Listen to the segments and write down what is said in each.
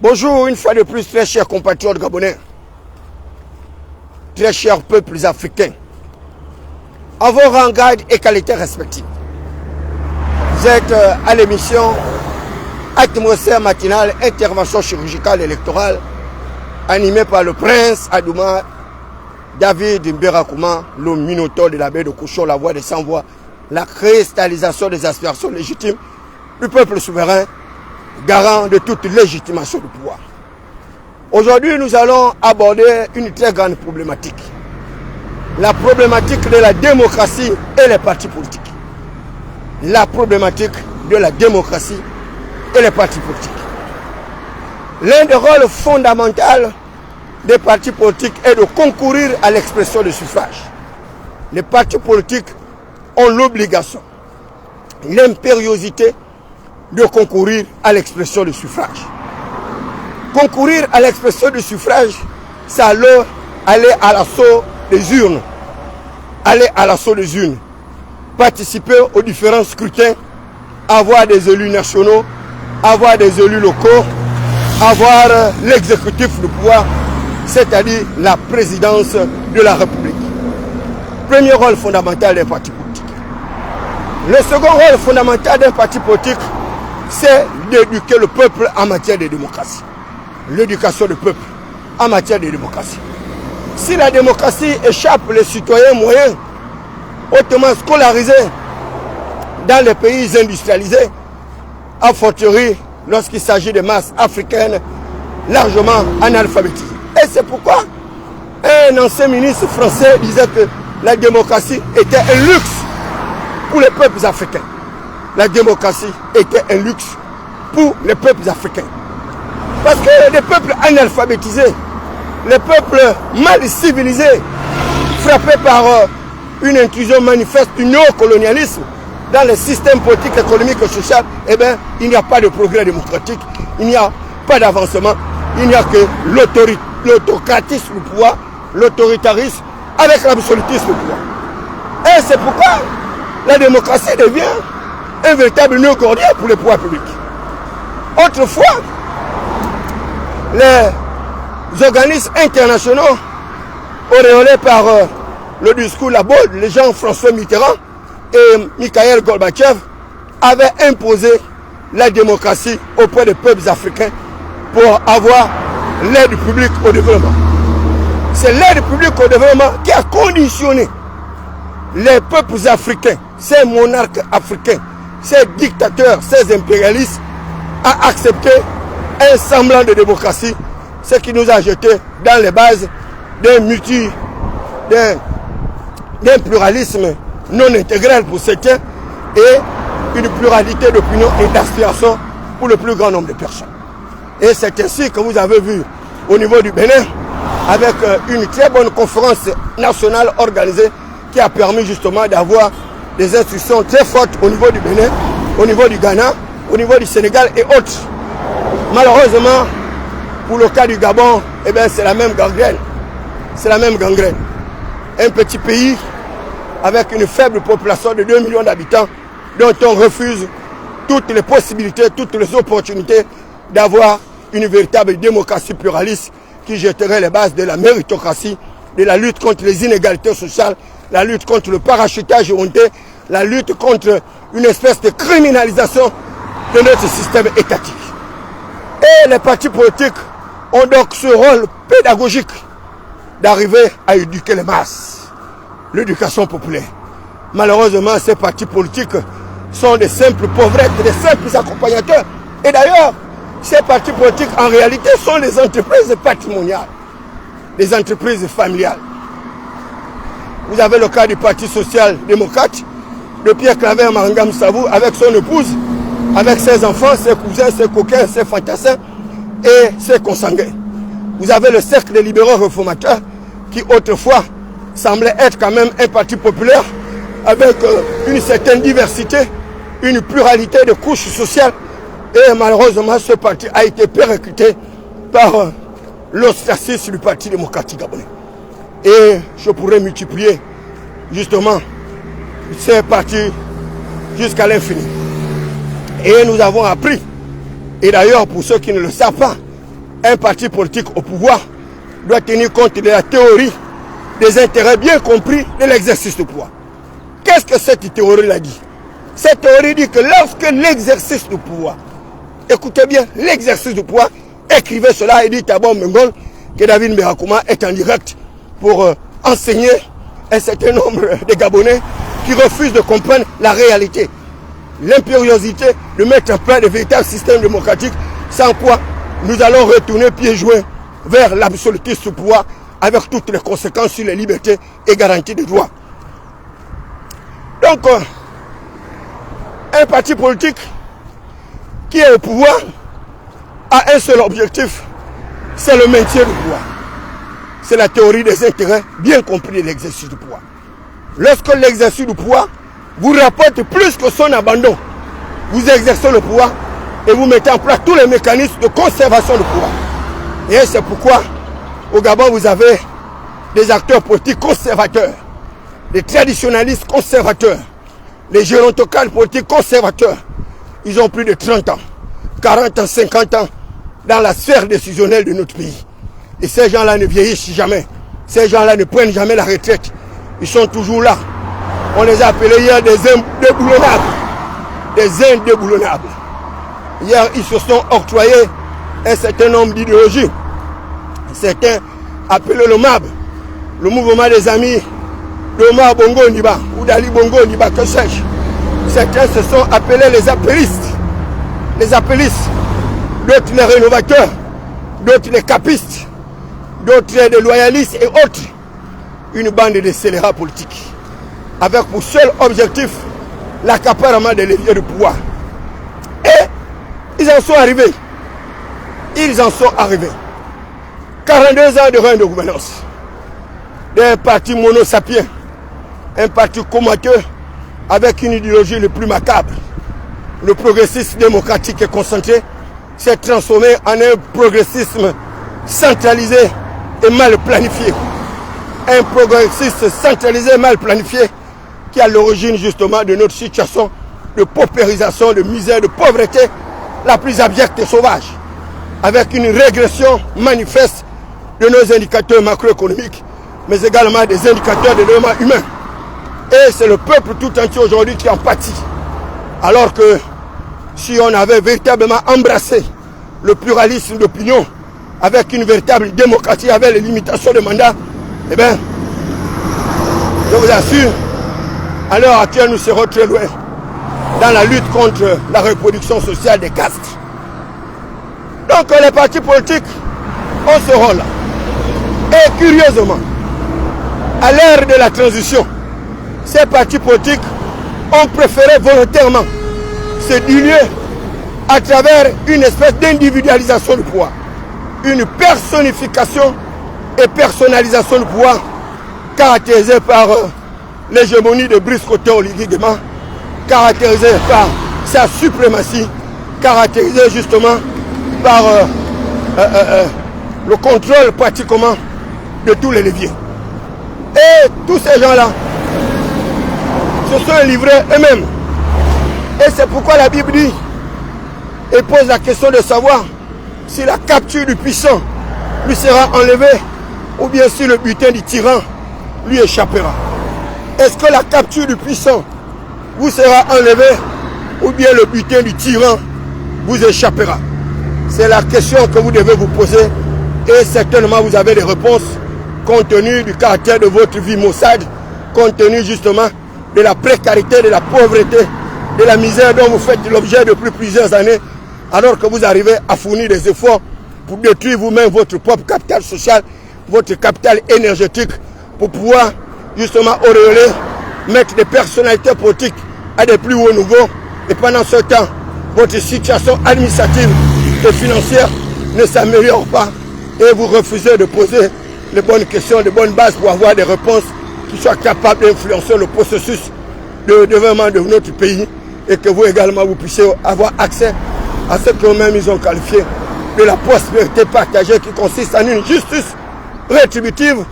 Bonjour une fois de plus, très chers compatriotes gabonais, très chers peuples africains, à vos rangs, grades et qualités respectives. Vous êtes à l'émission Atmosphère matinale, intervention chirurgicale électorale, animée par le prince Adouma David Mberakouma, le minotaure de la baie de Couchon, la voix des sans-voix, la cristallisation des aspirations légitimes du peuple souverain, garant de toute légitimation du pouvoir. Aujourd'hui, nous allons aborder une très grande problématique. La problématique de la démocratie et les partis politiques. La problématique de la démocratie et les partis politiques. L'un des rôles fondamentaux des partis politiques est de concourir à l'expression du suffrage. Les partis politiques ont l'obligation, l'impériosité de concourir à l'expression du suffrage. Concourir à l'expression du suffrage, c'est alors aller à l'assaut des urnes. Aller à l'assaut des urnes. Participer aux différents scrutins, avoir des élus nationaux, avoir des élus locaux, avoir l'exécutif du pouvoir, c'est-à-dire la présidence de la République. Premier rôle fondamental d'un parti politique. Le second rôle fondamental d'un parti politique, c'est d'éduquer le peuple en matière de démocratie. L'éducation du peuple en matière de démocratie. Si la démocratie échappe les citoyens moyens, hautement scolarisés dans les pays industrialisés, a fortiori lorsqu'il s'agit de masses africaines largement analphabétisées. Et c'est pourquoi un ancien ministre français disait que la démocratie était un luxe pour les peuples africains. La démocratie était un luxe pour les peuples africains. Parce que les peuples analphabétisés, les peuples mal civilisés, frappés par une intrusion manifeste du néocolonialisme dans le système politique, économique et social, eh bien, il n'y a pas de progrès démocratique, il n'y a pas d'avancement, il n'y a que l'autocratisme du pouvoir, l'autoritarisme avec l'absolutisme du pouvoir. Et c'est pourquoi la démocratie devient un véritable nœud gordien pour les pouvoirs publics. Autrefois, les organismes internationaux, auréolés par le discours là-bas de Jean-François Mitterrand et Mikhaïl Gorbatchev, avaient imposé la démocratie auprès des peuples africains pour avoir l'aide publique au développement. C'est l'aide publique au développement qui a conditionné les peuples africains, ces monarques africains, ces dictateurs, ces impérialistes, à accepter un semblant de démocratie, ce qui nous a jeté dans les bases d'un pluralisme non intégral pour certains et une pluralité d'opinions et d'aspirations pour le plus grand nombre de personnes. Et c'est ainsi que vous avez vu au niveau du Bénin, avec une très bonne conférence nationale organisée qui a permis justement d'avoir des instructions très fortes au niveau du Bénin, au niveau du Ghana, au niveau du Sénégal et autres. Malheureusement, pour le cas du Gabon, eh bien, c'est la même gangrène. C'est la même gangrène. Un petit pays avec une faible population de 2 millions d'habitants dont on refuse toutes les possibilités, toutes les opportunités d'avoir une véritable démocratie pluraliste qui jetterait les bases de la méritocratie, de la lutte contre les inégalités sociales, la lutte contre le parachutage honteux, la lutte contre une espèce de criminalisation de notre système étatique. Et les partis politiques ont donc ce rôle pédagogique d'arriver à éduquer les masses, l'éducation populaire. Malheureusement, ces partis politiques sont des simples pauvrettes, des simples accompagnateurs. Et d'ailleurs, ces partis politiques, en réalité, sont des entreprises patrimoniales, des entreprises familiales. Vous avez le cas du Parti social-démocrate, de Pierre-Claver Marangam Savou, avec son épouse, avec ses enfants, ses cousins, ses coquins, ses fantassins et ses consanguins. Vous avez le cercle des libéraux réformateurs, qui autrefois semblait être quand même un parti populaire, avec une certaine diversité, une pluralité de couches sociales. Et malheureusement, ce parti a été persécuté par l'ostracisme du Parti démocratique gabonais. Et je pourrais multiplier justement ces partis jusqu'à l'infini. Et nous avons appris, et d'ailleurs pour ceux qui ne le savent pas, Un parti politique au pouvoir doit tenir compte de la théorie des intérêts bien compris de l'exercice du pouvoir. Qu'est-ce que cette théorie-là dit? Cette théorie dit que lorsque l'exercice du pouvoir, écoutez bien, l'exercice du pouvoir, écrivez cela et dites à Bon Mengol que David Mberakouma est en direct pour enseigner un certain nombre de Gabonais qui refusent de comprendre la réalité. L'impériosité de mettre en place de véritables systèmes démocratiques, sans quoi nous allons retourner pieds joints vers l'absolutisme du pouvoir avec toutes les conséquences sur les libertés et garanties des droits. Donc, un parti politique qui est au pouvoir a un seul objectif, c'est le maintien du pouvoir. C'est la théorie des intérêts bien compris de l'exercice du pouvoir. Lorsque l'exercice du pouvoir vous rapporte plus que son abandon, vous exercez le pouvoir et vous mettez en place tous les mécanismes de conservation du pouvoir. Et c'est pourquoi au Gabon vous avez des acteurs politiques conservateurs, des traditionalistes conservateurs, les gérontocrates politiques conservateurs. Ils ont plus de 30 ans, 40 ans, 50 ans dans la sphère décisionnelle de notre pays. Et ces gens-là ne vieillissent jamais. Ces gens-là ne prennent jamais la retraite. Ils sont toujours là. On les a appelés hier des indéboulonnables. Des indéboulonnables. Hier, ils se sont octroyés un certain nombre d'idéologies. Certains appelés le MAB, le mouvement des amis d'Omar Bongo Ndiba ou d'Ali Bongo Ndiba, que sais-je. Certains se sont appelés les appellistes. Les appellistes. D'autres les rénovateurs. D'autres les capistes. D'autres les loyalistes et autres. Une bande de scélérats politiques. Avec pour seul objectif l'accaparement des leviers du pouvoir. Et ils en sont arrivés. Ils en sont arrivés. 42 ans de règne de gouvernance. D'un parti monosapien. Un parti comateux avec une idéologie le plus macabre. Le progressisme démocratique et concentré s'est transformé en un progressisme centralisé et mal planifié. Un progressisme centralisé et mal planifié qui est à l'origine justement de notre situation de paupérisation, de misère, de pauvreté la plus abjecte et sauvage, avec une régression manifeste de nos indicateurs macroéconomiques, mais également des indicateurs de développement humain. Et c'est le peuple tout entier aujourd'hui qui en pâtit. Alors que si on avait véritablement embrassé le pluralisme d'opinion avec une véritable démocratie, avec les limitations de mandat, eh bien, je vous assure, à l'heure actuelle, nous serons très loin dans la lutte contre la reproduction sociale des castes. Donc les partis politiques ont ce rôle-là. Et curieusement, à l'ère de la transition, ces partis politiques ont préféré volontairement se diluer à travers une espèce d'individualisation du pouvoir, une personnification et personnalisation du pouvoir caractérisée par l'hégémonie de Brice Oligui Nguema, caractérisée par sa suprématie, caractérisée justement par le contrôle pratiquement de tous les leviers. Et tous ces gens-là se sont livrés eux-mêmes. Et c'est pourquoi la Bible dit et pose la question de savoir si la capture du puissant lui sera enlevée ou bien si le butin du tyran lui échappera. Est-ce que la capture du puissant vous sera enlevée ou bien le butin du tyran vous échappera? C'est la question que vous devez vous poser et certainement vous avez des réponses compte tenu du caractère de votre vie maussade, compte tenu justement de la précarité, de la pauvreté, de la misère dont vous faites l'objet depuis plusieurs années, alors que vous arrivez à fournir des efforts pour détruire vous-même votre propre capital social, votre capital énergétique, pour pouvoir justement auréoler, mettre des personnalités politiques à des plus hauts niveaux. Et pendant ce temps, votre situation administrative et financière ne s'améliore pas et vous refusez de poser les bonnes questions, les bonnes bases pour avoir des réponses qui soient capables d'influencer le processus de développement de notre pays et que vous également vous puissiez avoir accès à ce qu'eux-mêmes ils ont qualifié de la prospérité partagée qui consiste en une justice rétributive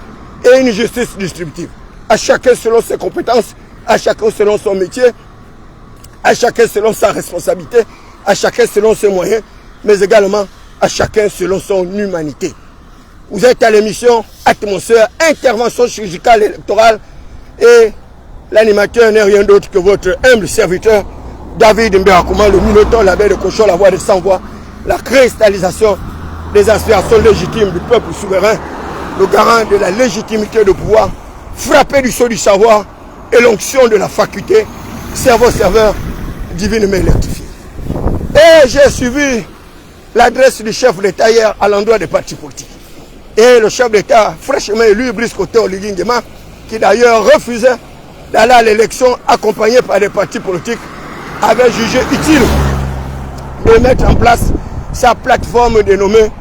et une justice distributive. À chacun selon ses compétences, à chacun selon son métier, à chacun selon sa responsabilité, à chacun selon ses moyens, mais également à chacun selon son humanité. Vous êtes à l'émission Atmosphère, intervention chirurgicale électorale et l'animateur n'est rien d'autre que votre humble serviteur David Mbéakouma, le Minotaure, la baie de cochon, la voix des sans-voix, la cristallisation des aspirations légitimes du peuple souverain, le garant de la légitimité de pouvoir, frappé du sceau du savoir et l'onction de la faculté, cerveau-serveur, divinement électrifié. Et j'ai suivi l'adresse du chef d'État hier à l'endroit des partis politiques. Et le chef d'État, fraîchement élu, Brice Koté Oligui Nguema, qui d'ailleurs refusait d'aller à l'élection accompagné par des partis politiques, avait jugé utile de mettre en place sa plateforme dénommée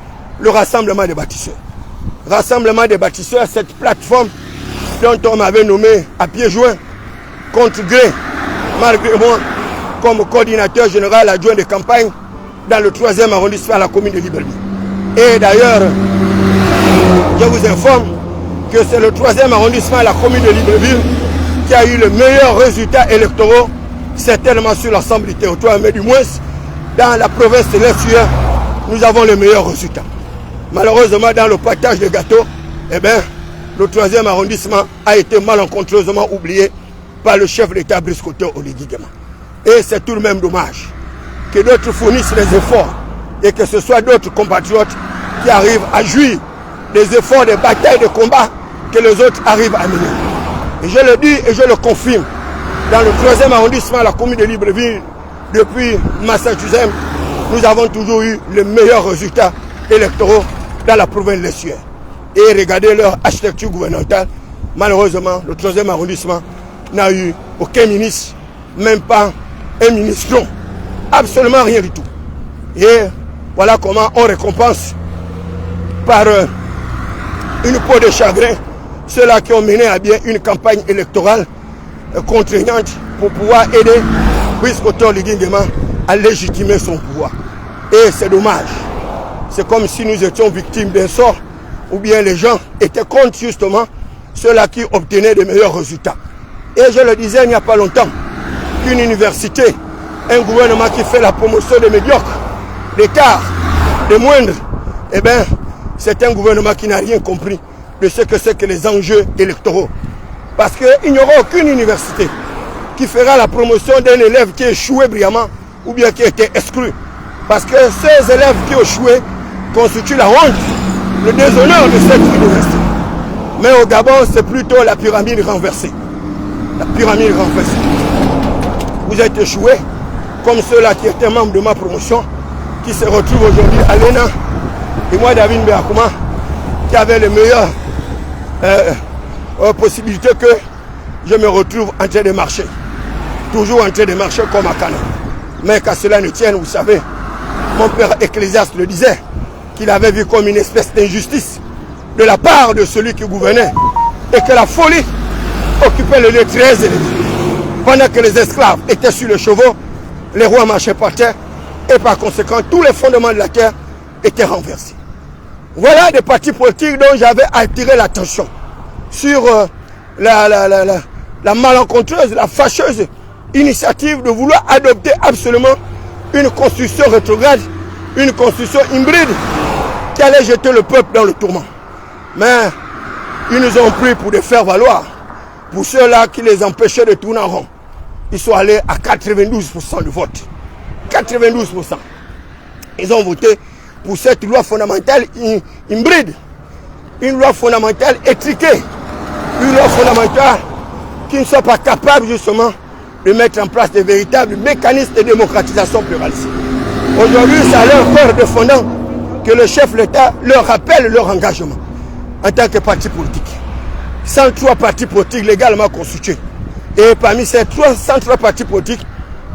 le Rassemblement des bâtisseurs. Rassemblement des bâtisseurs, cette plateforme dont on m'avait nommé à pieds joints, contre gré, malgré moi, comme coordinateur général adjoint de campagne dans le 3e arrondissement à la commune de Libreville. Et d'ailleurs, je vous informe que c'est le 3e arrondissement à la commune de Libreville qui a eu le meilleur résultat électoral, certainement sur l'ensemble du territoire, mais du moins dans la province de l'Est, nous avons le meilleur résultat. Malheureusement, dans le partage de gâteaux, eh bien, le 3e arrondissement a été malencontreusement oublié par le chef d'État Brice Koté Oligui Nguema. Et c'est tout de même dommage que d'autres fournissent les efforts et que ce soit d'autres compatriotes qui arrivent à jouir des efforts, des batailles, des combats que les autres arrivent à mener. Et je le dis et je le confirme, dans le 3e arrondissement, la commune de Libreville, depuis Massachusetts, nous avons toujours eu le meilleur résultat électoral dans la province de l'Est. Et regardez leur architecture gouvernementale, malheureusement, le 3e arrondissement n'a eu aucun ministre, même pas un ministre, absolument rien du tout. Et voilà comment on récompense par une peau de chagrin ceux-là qui ont mené à bien une campagne électorale contraignante pour pouvoir aider Brice Koté Oligui Nguema à légitimer son pouvoir. Et c'est dommage. C'est comme si nous étions victimes d'un sort, ou bien les gens étaient contre justement ceux-là qui obtenaient de meilleurs résultats. Et je le disais il n'y a pas longtemps, qu'une université, un gouvernement qui fait la promotion des médiocres, des quarts, des moindres, eh bien, c'est un gouvernement qui n'a rien compris de ce que c'est que les enjeux électoraux. Parce qu'il n'y aura aucune université qui fera la promotion d'un élève qui a échoué brillamment ou bien qui a été exclu. Parce que ces élèves qui ont échoué constituent la honte, le déshonneur de cette université. Mais au Gabon, c'est plutôt la pyramide renversée. La pyramide renversée. Vous êtes échoué, comme ceux-là qui étaient membres de ma promotion, qui se retrouvent aujourd'hui à l'ENA. Et moi, David Mbéakouma, qui avait les meilleures possibilités que je me retrouve en train de marcher. Toujours en train de marcher comme à Cana. Mais qu'à cela ne tienne, vous savez, mon père Ecclésiaste le disait, qu'il avait vu comme une espèce d'injustice de la part de celui qui gouvernait et que la folie occupait le lieu très élevé. Pendant que les esclaves étaient sur les chevaux, les rois marchaient par terre et par conséquent, tous les fondements de la terre étaient renversés. Voilà des partis politiques dont j'avais attiré l'attention sur la malencontreuse, la fâcheuse initiative de vouloir adopter absolument une constitution rétrograde, une constitution hybride qui allait jeter le peuple dans le tourment. Mais ils nous ont pris pour des faire-valoir. Pour ceux-là qui les empêchaient de tourner en rond, ils sont allés à 92% du vote. 92%. Ils ont voté pour cette loi fondamentale hybride. Une loi fondamentale étriquée. Une loi fondamentale qui ne soit pas capable justement de mettre en place des véritables mécanismes de démocratisation pluraliste. Aujourd'hui, c'est à leur corps de fondant que le chef de l'État leur rappelle leur engagement en tant que parti politique. 103 partis politiques légalement constitués. Et parmi ces 103 partis politiques,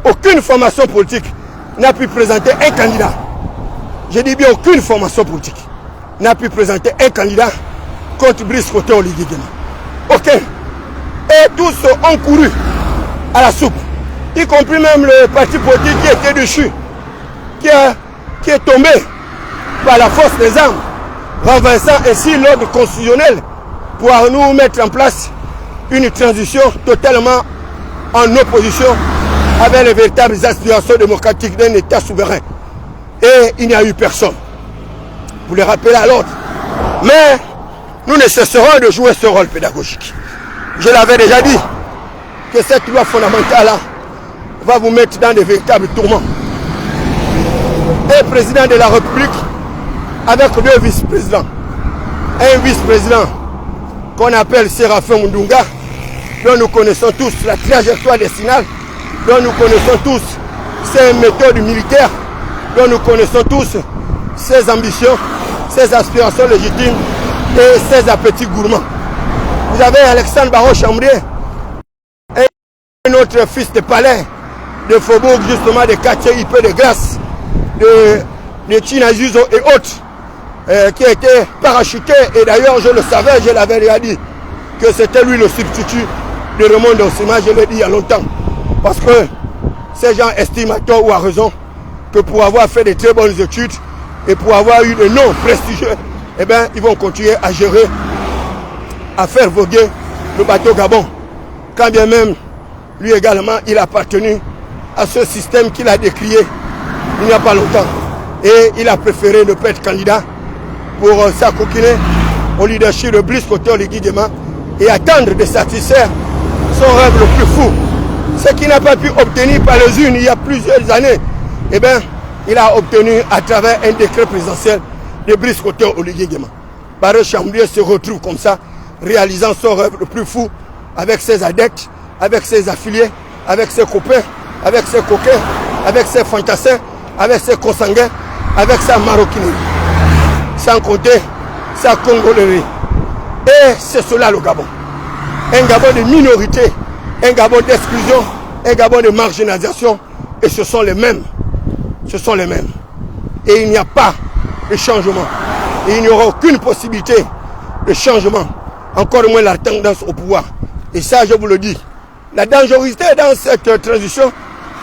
aucune formation politique n'a pu présenter un candidat. Je dis bien aucune formation politique n'a pu présenter un candidat contre Brice Koté Oligui Nguema. Aucun. Et tous ont couru à la soupe, y compris même le parti politique qui était déchu, qui est tombé par la force des armes, renversant ainsi l'ordre constitutionnel pour nous mettre en place une transition totalement en opposition avec les véritables aspirations démocratiques d'un État souverain. Et il n'y a eu personne. pour les rappeler à l'ordre. Mais nous ne cesserons de jouer ce rôle pédagogique. Je l'avais déjà dit, que cette loi fondamentale-là va vous mettre dans de véritables tourments. Un président de la République avec 2 vice-présidents. Un vice-président qu'on appelle Séraphin Mundunga, dont nous connaissons tous la trajectoire décennale, dont nous connaissons tous ses méthodes militaires, dont nous connaissons tous ses ambitions, ses aspirations légitimes et ses appétits gourmands. Vous avez Alexandre Barreau-Chambrier, un autre fils de palais, de Faubourg, justement, de quartier IP de Grasse, de Chinajuzo et autres, qui a été parachuté. Et d'ailleurs, je le savais, je l'avais déjà dit, que c'était lui le substitut de Raymond Dosima, je l'ai dit il y a longtemps. Parce que ces gens estiment à tort ou à raison que pour avoir fait de très bonnes études et pour avoir eu des noms prestigieux, eh bien, ils vont continuer à gérer, à faire voguer le bateau Gabon. Quand bien même, lui également, il a appartenu à ce système qu'il a décrié il n'y a pas longtemps. Et il a préféré ne pas être candidat pour s'acoquiner au leadership de Brice Koto Oligui Nguema et attendre de satisfaire son rêve le plus fou. Ce qu'il n'a pas pu obtenir par les unes il y a plusieurs années, eh bien, il a obtenu à travers un décret présidentiel de Brice Koto Oligui Nguema. Barreau-Chambrier se retrouve comme ça, réalisant son rêve le plus fou avec ses adeptes, avec ses affiliés, avec ses copains, avec ses coquins, avec ses fantassins, avec ses consanguins, avec sa maroquinerie. Sans compter sa congolerie. Et c'est cela le Gabon. Un Gabon de minorité, un Gabon d'exclusion, un Gabon de marginalisation. Et ce sont les mêmes. Ce sont les mêmes. Et il n'y a pas de changement. Et il n'y aura aucune possibilité de changement. Encore moins la tendance au pouvoir. Et ça, je vous le dis. La dangerosité dans cette transition,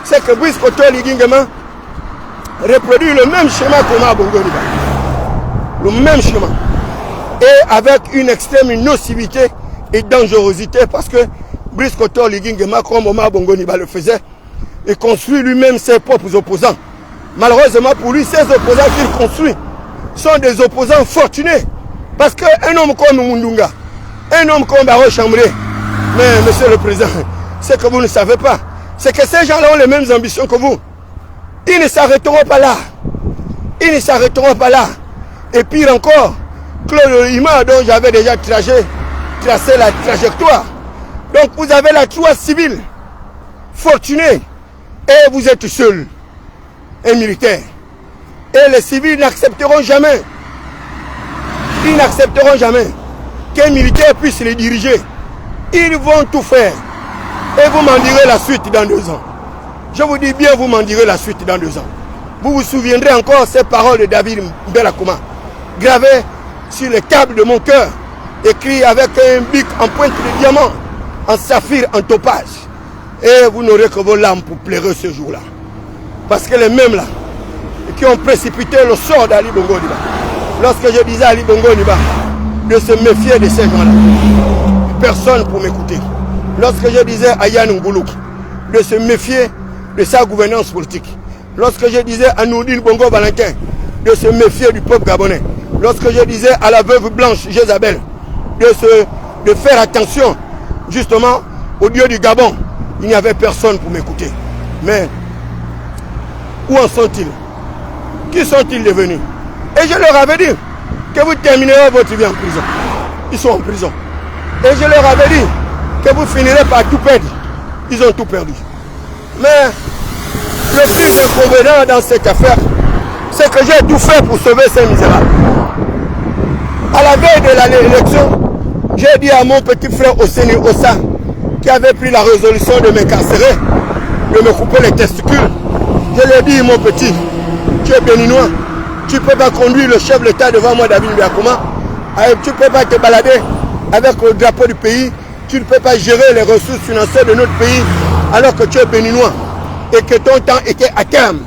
c'est que Brice Koto Oligui Nguema reproduit le même schéma qu'Omar Bongo Ondimba. Le même schéma. Et avec une extrême nocivité et dangerosité, parce que Brice Koto Oligui Nguema, comme Omar Bongo Ondimba le faisait, il construit lui-même ses propres opposants. Malheureusement pour lui, ces opposants qu'il construit sont des opposants fortunés. Parce qu'un homme comme Mundunga, un homme comme Barreau-Chambrier, mais monsieur le président, ce que vous ne savez pas, c'est que ces gens-là ont les mêmes ambitions que vous. Ils ne s'arrêteront pas là. Ils ne s'arrêteront pas là. Et pire encore, Claude Lima, dont j'avais déjà tracé la trajectoire. Donc vous avez la loi civile, fortunée, et vous êtes seul, un militaire. Et les civils n'accepteront jamais, ils n'accepteront jamais qu'un militaire puisse les diriger. Ils vont tout faire. Et vous m'en direz la suite dans 2 ans. Je vous dis bien, vous m'en direz la suite dans 2 ans. Vous vous souviendrez encore ces paroles de David Mbelakouma, gravées sur les câbles de mon cœur, écrites avec un bic en pointe de diamant, en saphir, en topage. Et vous n'aurez que vos larmes pour pleurer ce jour-là. Parce que les mêmes là, qui ont précipité le sort d'Ali Bongo Ondimba, lorsque je disais à Ali Bongo Ondimba de se méfier de ces gens-là, personne pour m'écouter. Lorsque je disais à Yann Ngoulouk de se méfier de sa gouvernance politique, lorsque je disais à Nourdine Bongo Valentin de se méfier du peuple gabonais, lorsque je disais à la veuve blanche Jézabel de faire attention justement au Dieu du Gabon, il n'y avait personne pour m'écouter. Mais où en sont-ils? Qui sont-ils devenus? Et je leur avais dit que vous terminerez votre vie en prison. Ils sont en prison. Et je leur avais dit que vous finirez par tout perdre. Ils ont tout perdu. Mais le plus inconvénient dans cette affaire, c'est que j'ai tout fait pour sauver ces misérables. À la veille de l'élection, j'ai dit à mon petit frère Osseni Ossa, qui avait pris la résolution de m'incarcérer, de me couper les testicules, je lui ai dit, mon petit, tu es béninois, tu ne peux pas conduire le chef de l'État devant moi, David Mbelakouma, tu ne peux pas te balader avec le drapeau du pays, tu ne peux pas gérer les ressources financières de notre pays alors que tu es béninois et que ton temps était à terme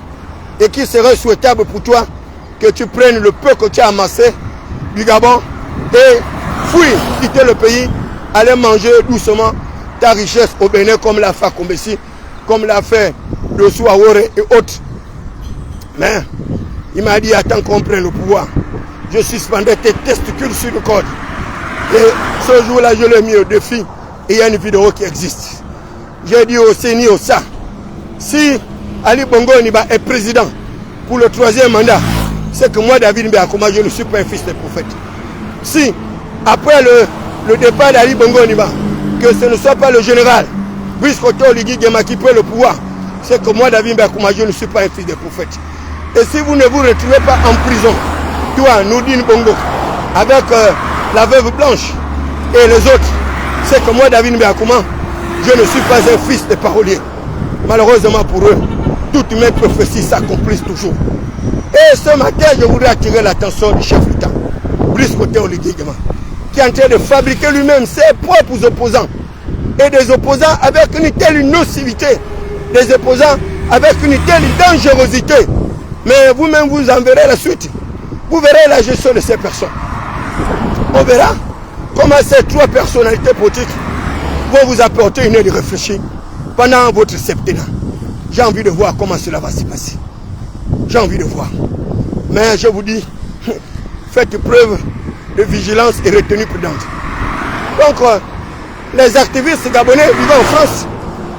et qu'il serait souhaitable pour toi que tu prennes le peu que tu as amassé du Gabon et fuir, quitter le pays, aller manger doucement ta richesse au Bénin comme l'a fait Kombesi, comme l'a fait le Souaore et autres. Mais il m'a dit attends qu'on prenne le pouvoir. je suspendais tes testicules sur le code. Et ce jour-là, je l'ai mis au défi. Et il y a une vidéo qui existe. J'ai dit au CENI, au SA, si Ali Bongo Ondimba est président pour le 3e mandat, c'est que moi, David Mbeakoma, je ne suis pas un fils de prophète. Si, après le départ d'Ali Bongo Ondimba, que ce ne soit pas le général, puisqu'Otto Oligui Nguema qui prend le pouvoir, c'est que moi, David Mbeakoma, je ne suis pas un fils de prophète. Et si vous ne vous retrouvez pas en prison, toi, Nourdine Bongo, avec la veuve Blanche et les autres, c'est que moi, David Mbeakoma, je ne suis pas un fils de parolier. Malheureusement pour eux, toutes mes prophéties s'accomplissent toujours. Et ce matin, je voudrais attirer l'attention du chef d'État, Brice Otto Oligui Nguema, qui est en train de fabriquer lui-même ses propres opposants. Et des opposants avec une telle nocivité, des opposants avec une telle dangerosité. Mais vous-même, vous en verrez la suite. Vous verrez la gestion de ces personnes. On verra comment ces 3 personnalités politiques vont vous apporter une aide réfléchie pendant votre septennat. J'ai envie de voir comment cela va se passer. J'ai envie de voir. Mais je vous dis, faites preuve de vigilance et retenue prudente. Donc, les activistes gabonais vivant en France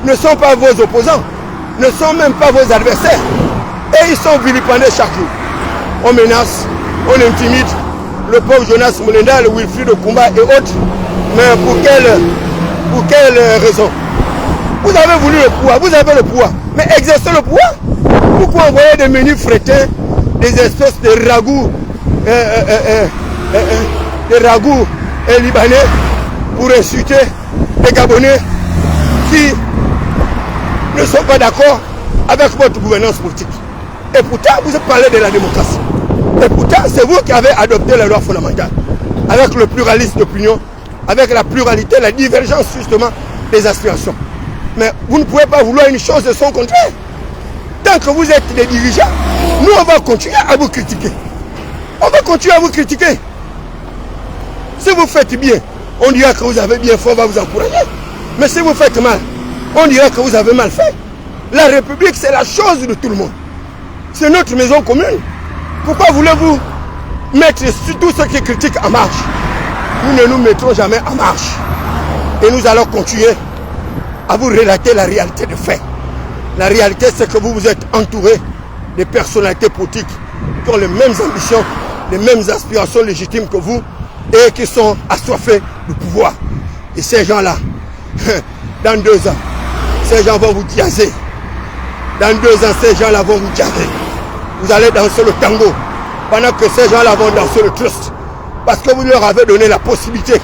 ne sont pas vos opposants, ne sont même pas vos adversaires. Et ils sont vilipendés chaque jour. On menace, on intimide le pauvre Jonas Mulenda, le Wilfried Okumba et autres. Mais pour quelle raison? Vous avez voulu le pouvoir, vous avez le pouvoir. Mais exercez le pouvoir. Pourquoi envoyer des menus frétins, des espèces de ragoûts, libanais pour insulter les Gabonais qui ne sont pas d'accord avec votre gouvernance politique? Et pourtant, vous parlez de la démocratie. Et pourtant, c'est vous qui avez adopté la loi fondamentale. Avec le pluralisme d'opinion, avec la pluralité, la divergence justement des aspirations. Mais vous ne pouvez pas vouloir une chose de son contraire. Tant que vous êtes des dirigeants, nous on va continuer à vous critiquer. On va continuer à vous critiquer. Si vous faites bien, on dira que vous avez bien fait, on va vous encourager. Mais si vous faites mal, on dira que vous avez mal fait. La République, c'est la chose de tout le monde. C'est notre maison commune. Pourquoi voulez-vous mettre tous ceux qui critiquent en marche? Nous ne nous mettrons jamais en marche. Et nous allons continuer à vous relater la réalité de fait. La réalité, c'est que vous vous êtes entouré de personnalités politiques qui ont les mêmes ambitions, les mêmes aspirations légitimes que vous et qui sont assoiffés du pouvoir. Et ces gens-là, dans 2 ans, ces gens vont vous diaser. Dans 2 ans, ces gens-là vont vous diaser. Vous allez danser le tango pendant que ces gens-là vont danser le trust. Parce que vous leur avez donné la possibilité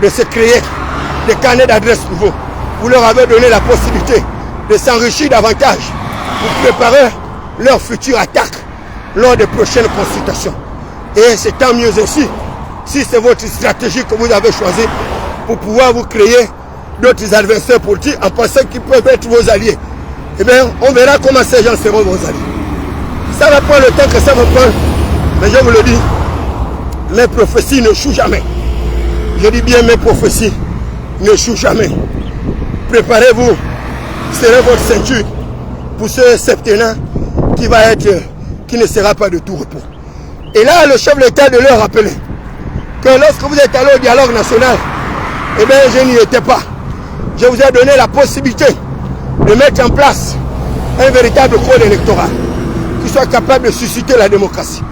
de se créer des carnets d'adresses nouveaux. Vous leur avez donné la possibilité de s'enrichir davantage pour préparer leur future attaque lors des prochaines consultations. Et c'est tant mieux ainsi, si c'est votre stratégie que vous avez choisie pour pouvoir vous créer d'autres adversaires politiques en pensant qu'ils peuvent être vos alliés. Eh bien, on verra comment ces gens seront vos alliés. Ça va prendre le temps que ça va prendre, mais je vous le dis, mes prophéties ne échouent jamais. Je dis bien mes prophéties ne échouent jamais. Préparez-vous, serrez votre ceinture pour ce septennat qui ne sera pas de tout repos. Et là, le chef de l'État de leur rappeler que lorsque vous êtes allé au dialogue national, eh bien, je n'y étais pas. Je vous ai donné la possibilité de mettre en place un véritable code électoral qui soit capable de susciter la démocratie.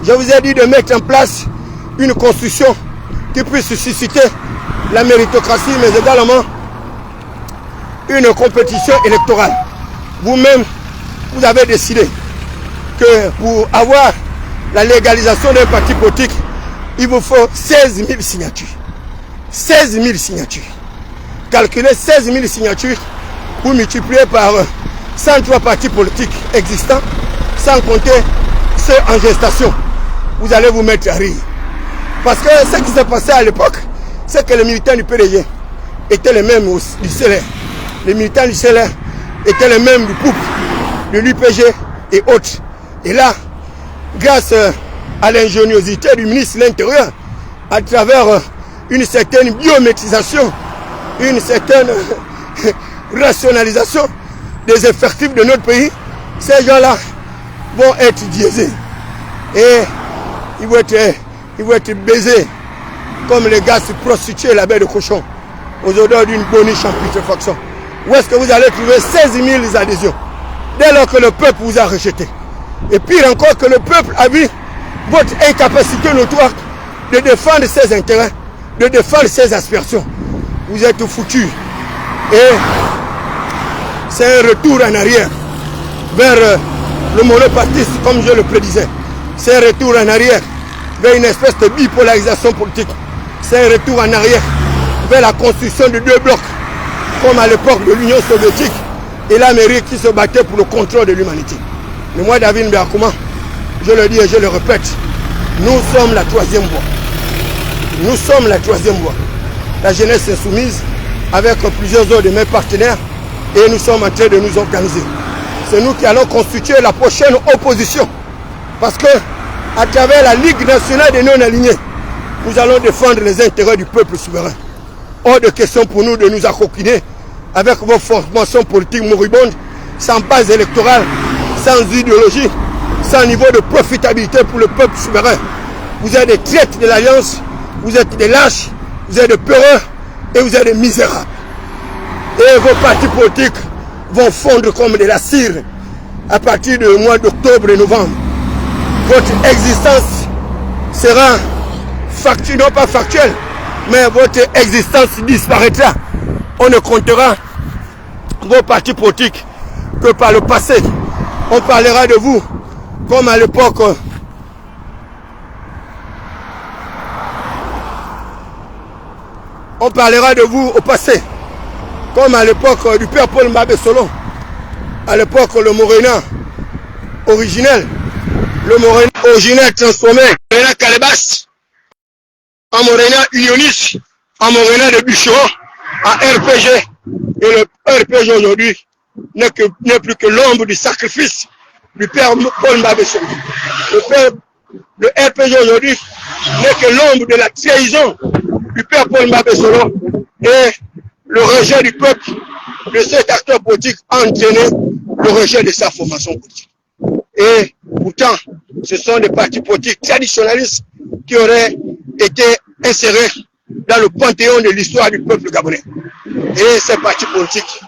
Je vous ai dit de mettre en place une constitution qui puisse susciter la méritocratie, mais également une compétition électorale. Vous-même, vous avez décidé que pour avoir la légalisation d'un parti politique, il vous faut 16 000 signatures. 16 000 signatures. Calculez 16 000 signatures, vous multipliez par 103 partis politiques existants, sans compter ceux en gestation. Vous allez vous mettre à rire. Parce que ce qui s'est passé à l'époque, c'est que les militants du PDG étaient les mêmes du CLR. Les militants du CLR étaient les mêmes du POUP, de l'UPG et autres. Et là, grâce à l'ingéniosité du ministre de l'Intérieur, à travers une certaine biométrisation, une certaine rationalisation des effectifs de notre pays, ces gens-là vont être diésés. Et ils vont être baisés comme les gars se prostituent la baie de cochon aux odeurs d'une boniche en putréfaction. Où est-ce que vous allez trouver 16 000 adhésions dès lors que le peuple vous a rejeté? Et pire encore, que le peuple a vu votre incapacité notoire de défendre ses intérêts, de défendre ses aspirations. Vous êtes foutus. Et c'est un retour en arrière vers le monopartisme, comme je le prédisais. C'est un retour en arrière vers une espèce de bipolarisation politique. C'est un retour en arrière vers la construction de deux blocs, comme à l'époque de l'Union soviétique et l'Amérique qui se battait pour le contrôle de l'humanité. Mais moi, David Mbeyakouma, je le dis et je le répète, nous sommes la troisième voie. Nous sommes la troisième voie. La jeunesse insoumise, avec plusieurs autres de mes partenaires, et nous sommes en train de nous organiser. C'est nous qui allons constituer la prochaine opposition. Parce que, à travers la Ligue nationale des non-alignés, nous allons défendre les intérêts du peuple souverain. Hors de question pour nous de nous accoquiner avec vos formations politiques moribondes, sans base électorale, sans idéologie, sans niveau de profitabilité pour le peuple souverain. Vous êtes des traîtres de l'Alliance, vous êtes des lâches, vous êtes des peureux et vous êtes des misérables. Et vos partis politiques vont fondre comme de la cire à partir du mois d'octobre et novembre. Votre existence sera factuelle, non pas factuelle, mais votre existence disparaîtra. On ne comptera vos partis politiques que par le passé. On parlera de vous comme à l'époque. On parlera de vous au passé, comme à l'époque du père Paul Mbabé Solon, à l'époque le Moréna originel, le Moréna originel transformé, le Moréna Calebas, en Moréna unioniste, en Moréna de bûcheron, en RPG. Et le RPG aujourd'hui n'est plus que l'ombre du sacrifice du père Paul Mbabé Solon. Le RPG aujourd'hui n'est que l'ombre de la trahison du père Paul Mbabé Solon et le rejet du peuple de cet acteur politique a entraîné le rejet de sa formation politique. Et pourtant, ce sont des partis politiques traditionnalistes qui auraient été insérés dans le panthéon de l'histoire du peuple gabonais. Et ces partis politiques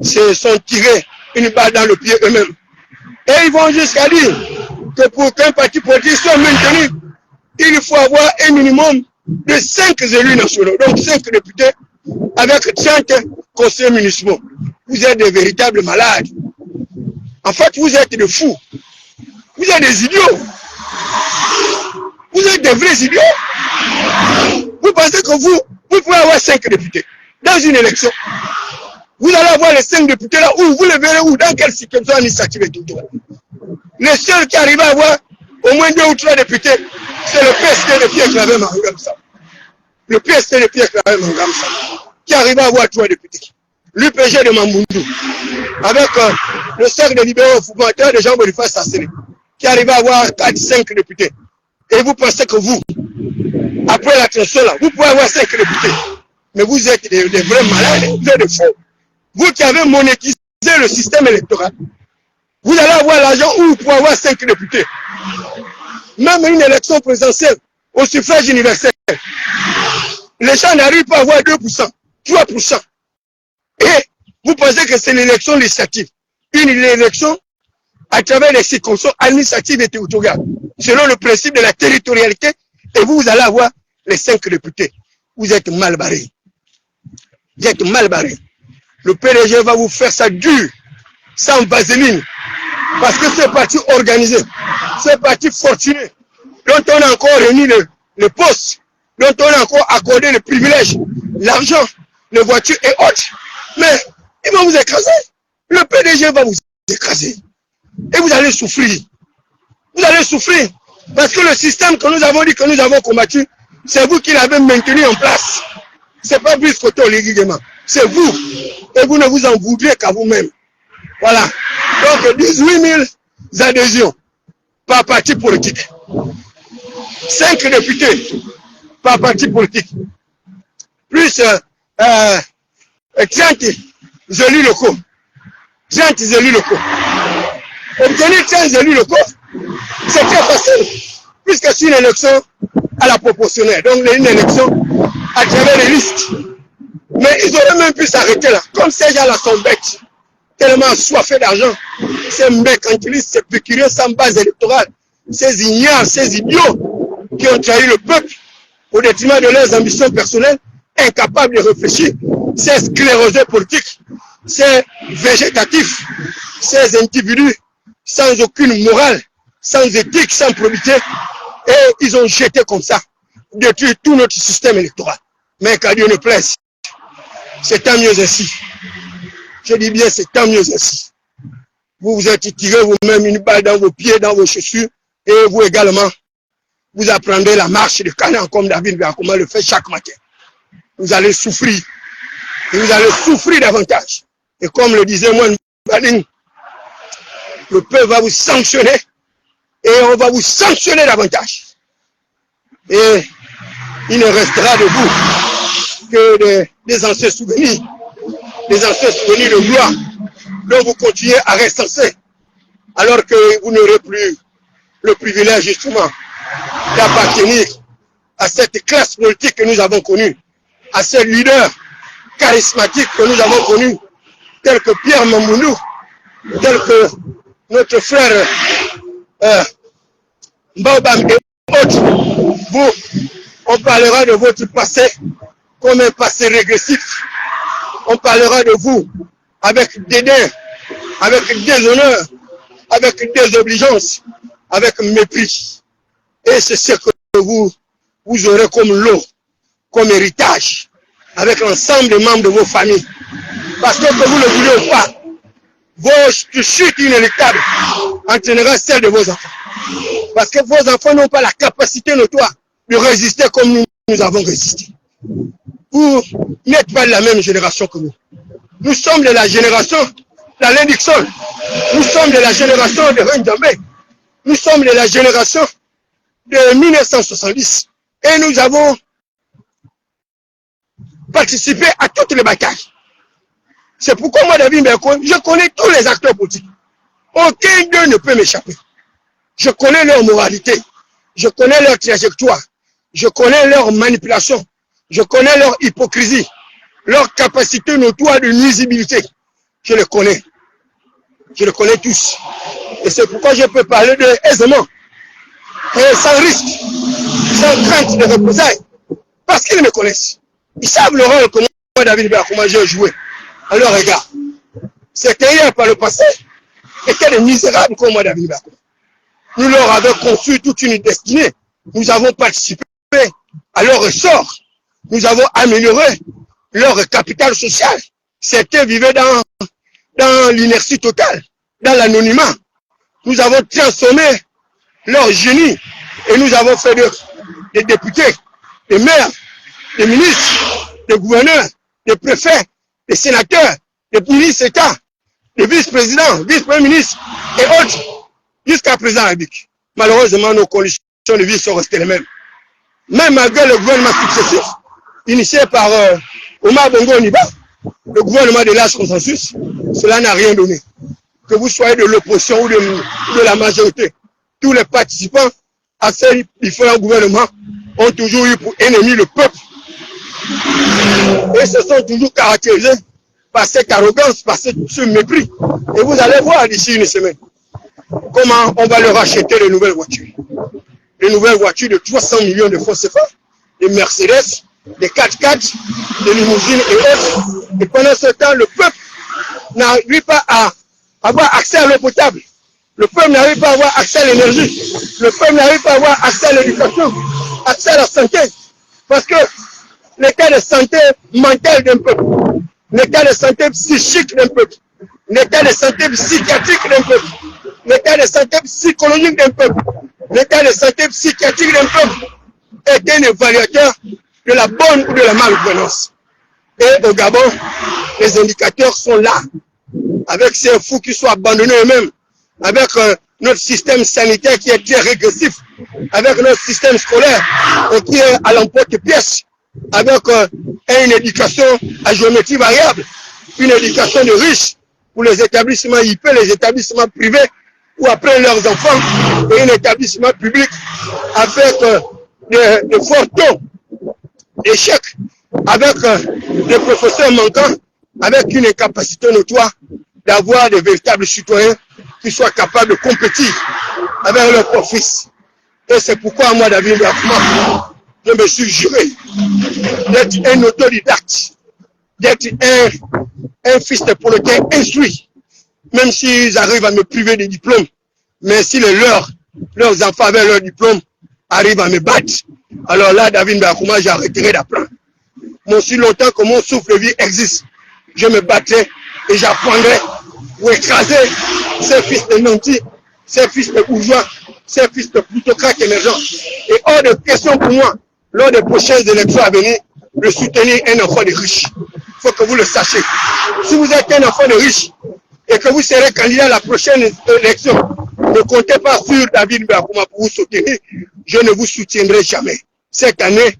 se sont tirés une balle dans le pied eux-mêmes. Et ils vont jusqu'à dire que pour qu'un parti politique soit maintenu, il faut avoir un minimum de 5 élus nationaux, donc 5 députés avec 30 conseillers municipaux. Vous êtes des véritables malades. En fait, vous êtes des fous. Vous êtes des idiots. Vous êtes des vrais idiots. Vous pensez que vous pouvez avoir 5 députés dans une élection. Vous allez avoir les 5 députés là où vous les verrez où, dans quelle situation administrative et tout. Les seuls qui arrivent à avoir au moins 2 ou 3 députés, c'est le PST de Pierre-Claver Mangamsa. Le PST de Pierre-Claver Mangamsa, qui arrive à avoir 3 députés. L'UPG de Mamboundou, avec le cercle de libéraux fondateurs de Jean-Boniface Assélé, qui arrive à avoir 4-5 députés. Et vous pensez que vous, après la transition là, vous pouvez avoir 5 députés. Mais vous êtes des vrais malades, vous êtes des faux. Vous qui avez monétisé le système électoral, vous allez avoir l'argent où vous pouvez avoir 5 députés. Même une élection présidentielle au suffrage universel, les gens n'arrivent pas à avoir 2%, 3%. Et vous pensez que c'est l'élection législative. Une élection à travers les circonscriptions administratives et territoriales, selon le principe de la territorialité, et vous allez avoir les 5 députés. Vous êtes mal barrés. Vous êtes mal barrés. Le PDG va vous faire ça dur, sans vaseline. Parce que ce parti organisé, ce parti fortuné, dont on a encore réuni le poste, dont on a encore accordé le privilège, l'argent, les voitures et autres, mais ils vont vous écraser. Le PDG va vous écraser. Et vous allez souffrir. Vous allez souffrir. Parce que le système que nous avons dit que nous avons combattu, c'est vous qui l'avez maintenu en place. C'est pas Brice Koto légitimement. C'est vous. Et vous ne vous en voudrez qu'à vous-même. Voilà. Donc 18 000 adhésions par parti politique. 5 députés par parti politique. Plus 30 élus locaux. 30 élus locaux. Obtenir 15 élus locaux, c'est très facile. puisque c'est une élection à la proportionnelle, donc une élection à travers les listes. Mais ils auraient même pu s'arrêter là, comme ces gens-là sont bêtes, tellement assoiffés d'argent, ces mercantilistes, ces pécurieux sans base électorale, ces ignares, ces idiots qui ont trahi le peuple au détriment de leurs ambitions personnelles, incapables de réfléchir, ces sclérosés politiques, ces végétatifs, ces individus sans aucune morale, sans éthique, sans probité, et ils ont jeté comme ça, détruit tout notre système électoral. Mais qu'à Dieu ne plaise, c'est tant mieux ainsi. Je dis bien, c'est tant mieux ainsi. Vous vous êtes tiré vous-même une balle dans vos pieds, dans vos chaussures, et vous également, vous apprendrez la marche de Canaan comme David Beakouma le fait chaque matin. Vous allez souffrir, et vous allez souffrir davantage. Et comme le disait Moine Bading, le peuple va vous sanctionner, et on va vous sanctionner davantage. Et il ne restera de vous que des anciens souvenirs de gloire dont vous continuez à recenser, alors que vous n'aurez plus le privilège justement d'appartenir à cette classe politique que nous avons connue, à ces leaders charismatiques que nous avons connus, tels que Pierre Mamboundou, tels que notre frère Baobam et autres. Vous, on parlera de votre passé comme un passé régressif. On parlera de vous avec dédain, avec déshonneur, avec désobligeance, avec mépris. Et c'est ce que vous aurez comme lot, comme héritage, avec l'ensemble des membres de vos familles. Parce que vous le voulez ou pas, vos chutes inéluctables entraînera celle de vos enfants. Parce que vos enfants n'ont pas la capacité notoire de résister comme nous avons résisté. Vous n'êtes pas de la même génération que nous. Nous sommes de la génération d'Alain Dixon. Nous sommes de la génération de Reine Dambé. Nous sommes de la génération de 1970. Et nous avons participé à toutes les batailles. C'est pourquoi moi, David Berko, je connais tous les acteurs politiques. Aucun d'eux ne peut m'échapper. Je connais leur moralité. Je connais leur trajectoire. Je connais leur manipulation. Je connais leur hypocrisie. Leur capacité notoire de nuisibilité. Je les connais. Je les connais tous. Et c'est pourquoi je peux parler d'eux aisément. Et sans risque. Sans crainte de représailles. Parce qu'ils me connaissent. Ils savent le rôle que moi, David Beakouma, j'ai joué à leur égard. C'était hier par le passé. Étaient des misérables comme moi, David Beakouma. Nous leur avons conçu toute une destinée. Nous avons participé à leur ressort. Nous avons amélioré leur capital social. Certains vivaient dans l'inertie totale, dans l'anonymat. Nous avons transformé leur génie et nous avons fait des députés, des maires, des ministres, des gouverneurs, des préfets, des sénateurs, des ministres d'État, des vice-présidents, vice-premiers ministres et autres, jusqu'à présent à République. Malheureusement, nos conditions de vie sont restées les mêmes. Même malgré le gouvernement successif, initié par Omar Bongo Oniba, le gouvernement de large consensus, cela n'a rien donné. Que vous soyez de l'opposition ou de la majorité, tous les participants à ces différents gouvernements ont toujours eu pour ennemi le peuple. Et se sont toujours caractérisés par cette arrogance, par ce mépris. Et vous allez voir d'ici une semaine comment on va leur acheter de nouvelles voitures. Des nouvelles voitures de 300 millions de francs CFA, des Mercedes, des 4x4, des limousines et autres. Et pendant ce temps, le peuple n'arrive pas à avoir accès à l'eau potable. Le peuple n'arrive pas à avoir accès à l'énergie. Le peuple n'arrive pas à avoir accès à l'éducation, accès à la santé. Parce que l'état de santé mentale d'un peuple, l'état de santé psychique d'un peuple, l'état de santé psychiatrique d'un peuple, l'état de santé psychologique d'un peuple, l'état de santé psychiatrique d'un peuple est un évaluateur de la bonne ou de la malgouvernance. Et au Gabon, les indicateurs sont là, avec ces fous qui sont abandonnés eux-mêmes, avec notre système sanitaire qui est très régressif, avec notre système scolaire qui est à l'emporte-pièce, avec une éducation à géométrie variable, une éducation de riches pour les établissements IP, les établissements privés, ou après leurs enfants et un établissement public avec de forts taux d'échecs, avec des professeurs manquants, avec une incapacité notoire d'avoir des véritables citoyens qui soient capables de compétir avec leurs profils. Et c'est pourquoi moi, David Bakuma, je me suis juré d'être un autodidacte, d'être un fils de prolétaire instruit, même s'ils arrivent à me priver de diplôme, mais si leurs enfants avec leur diplôme arrivent à me battre, alors là, David Bakuma, j'arrêterai d'apprendre. Mais aussi longtemps que mon souffle de vie existe, je me battrai et j'apprendrai pour écraser ces fils de nantis, ces fils de bourgeois, ces fils de plutocrates émergents. Et hors de question pour moi, lors des prochaines élections à venir, de soutenir un enfant de riche. Il faut que vous le sachiez. Si vous êtes un enfant de riche et que vous serez candidat à la prochaine élection, ne comptez pas sur David Bakuma pour vous soutenir. Je ne vous soutiendrai jamais. Cette année,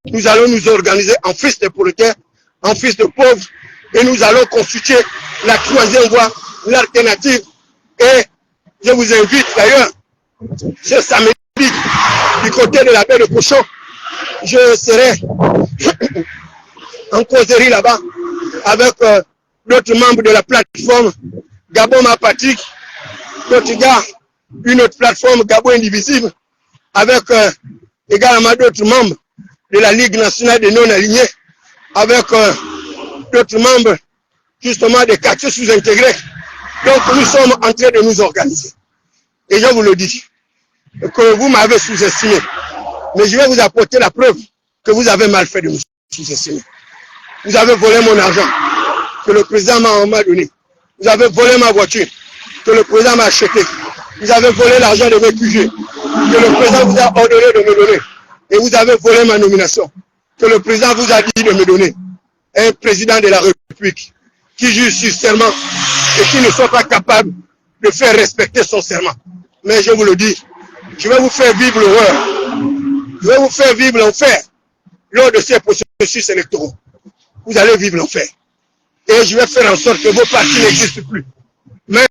nous allons nous organiser en fils de prolétaires, en fils de pauvres, et nous allons constituer la troisième voie, l'alternative. Et je vous invite d'ailleurs, ce samedi, du côté de la baie de Cochon, je serai en causerie là-bas avec d'autres membres de la plateforme Gabon Mapatique, d'autres gars, une autre plateforme Gabon Indivisible, avec également d'autres membres de la Ligue nationale des non-alignés, avec d'autres membres justement des quartiers sous-intégrés. Donc nous sommes en train de nous organiser. Et je vous le dis, que vous m'avez sous-estimé. Mais je vais vous apporter la preuve que vous avez mal fait de me sous-estimer. Vous avez volé mon argent que le président m'a donné. Vous avez volé ma voiture que le président m'a acheté. Vous avez volé l'argent de mes QG que le président vous a ordonné de me donner. Et vous avez volé ma nomination que le président vous a dit de me donner. Un président de la République qui juge sur serment et qui ne soit pas capable de faire respecter son serment. Mais je vous le dis, je vais vous faire vivre l'horreur. Je vais vous faire vivre l'enfer lors de ces processus électoraux. Vous allez vivre l'enfer. Et je vais faire en sorte que vos partis n'existent plus. Mais